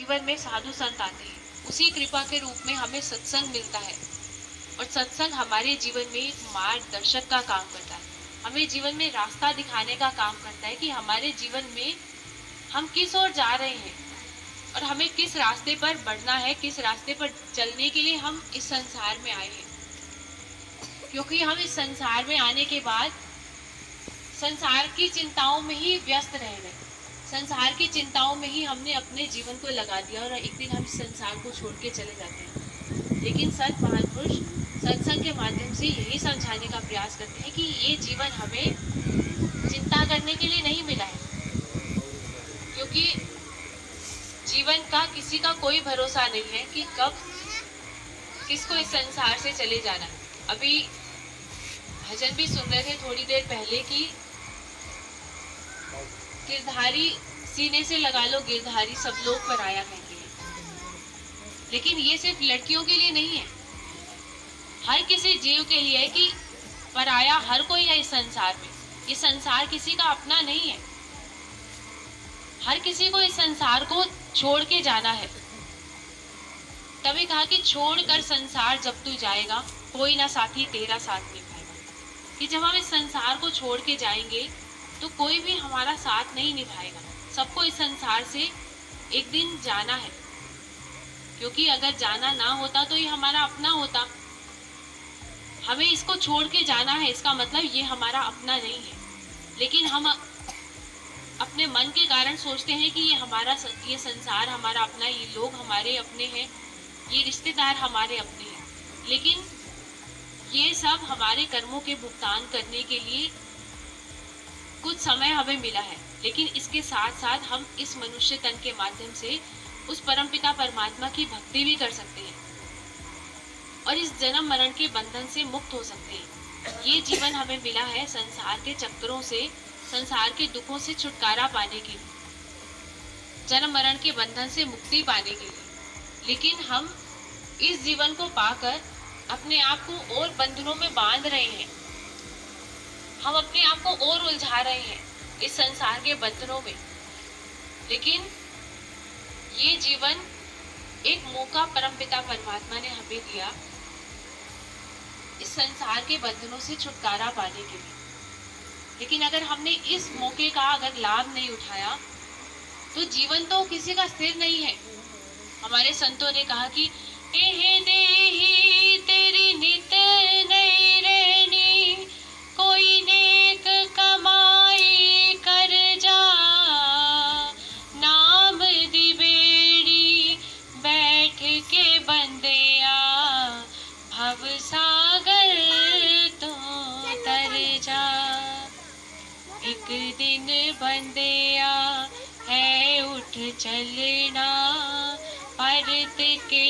जीवन में साधु संत आते हैं, उसी कृपा के रूप में हमें सत्संग मिलता है। और सत्संग हमारे जीवन में एक मार्गदर्शक का काम करता है, हमें जीवन में रास्ता दिखाने का काम करता है कि हमारे जीवन में हम किस ओर जा रहे हैं और हमें किस रास्ते पर बढ़ना है, किस रास्ते पर चलने के लिए हम इस संसार में आए हैं। क्योंकि हम इस संसार में आने के बाद संसार की चिंताओं में ही व्यस्त रह गए, संसार की चिंताओं में ही हमने अपने जीवन को लगा दिया और एक दिन हम इस संसार को छोड़ के चले जाते हैं। लेकिन संत महापुरुष सत्संग के माध्यम से यही समझाने का प्रयास करते हैं कि ये जीवन हमें चिंता करने के लिए नहीं मिला है, क्योंकि जीवन का किसी का कोई भरोसा नहीं है कि कब किसको इस संसार से चले जाना है। अभी भजन भी सुन रहे थे थोड़ी देर पहले कि गिरधारी सीने से लगा लो गिरधारी सब लोग पराया कहेंगे, लेकिन ये सिर्फ लड़कियों के लिए नहीं है, हर किसी जीव के लिए है कि पराया हर कोई है इस संसार में। ये संसार किसी का अपना नहीं है, हर किसी को इस संसार को छोड़ के जाना है। तभी कहा कि छोड़कर संसार जब तू जाएगा कोई ना साथी तेरा साथ निभाएगा, कि जब हम इस संसार को छोड़ के जाएंगे तो कोई भी हमारा साथ नहीं निभाएगा। सबको इस संसार से एक दिन जाना है, क्योंकि अगर जाना ना होता तो ये हमारा अपना होता। हमें इसको छोड़ के जाना है, इसका मतलब ये हमारा अपना नहीं है। लेकिन हम अपने मन के कारण सोचते हैं कि ये संसार हमारा अपना, ये लोग हमारे अपने हैं, ये रिश्तेदार हमारे अपने हैं। लेकिन ये सब हमारे कर्मों के भुगतान करने के लिए कुछ समय हमें मिला है, लेकिन इसके साथ साथ हम इस मनुष्य तन के माध्यम से उस परमपिता परमात्मा की भक्ति भी कर सकते हैं और इस जन्म मरण के बंधन से मुक्त हो सकते हैं। ये जीवन हमें मिला है संसार के चक्करों से, संसार के दुखों से छुटकारा पाने के लिए, जन्म मरण के बंधन से मुक्ति पाने के लिए। लेकिन हम इस जीवन को पाकर अपने आप को और बंधनों में बांध रहे हैं, हम अपने आप को और उलझा रहे हैं इस संसार के बंधनों में। लेकिन ये जीवन एक मौका परमपिता परमात्मा ने हमें दिया इस संसार के बंधनों से छुटकारा पाने के लिए। लेकिन अगर हमने इस मौके का अगर लाभ नहीं उठाया तो जीवन तो किसी का स्थिर नहीं है। हमारे संतों ने कहा कि एह देही तेरी नित नहीं रहनी, कोई नेक कमाई कर जा, नाम दी बेड़ी बैठ के बंदिया, भव सागर तो तर जा। एक दिन बंदिया है उठ चलना, परत के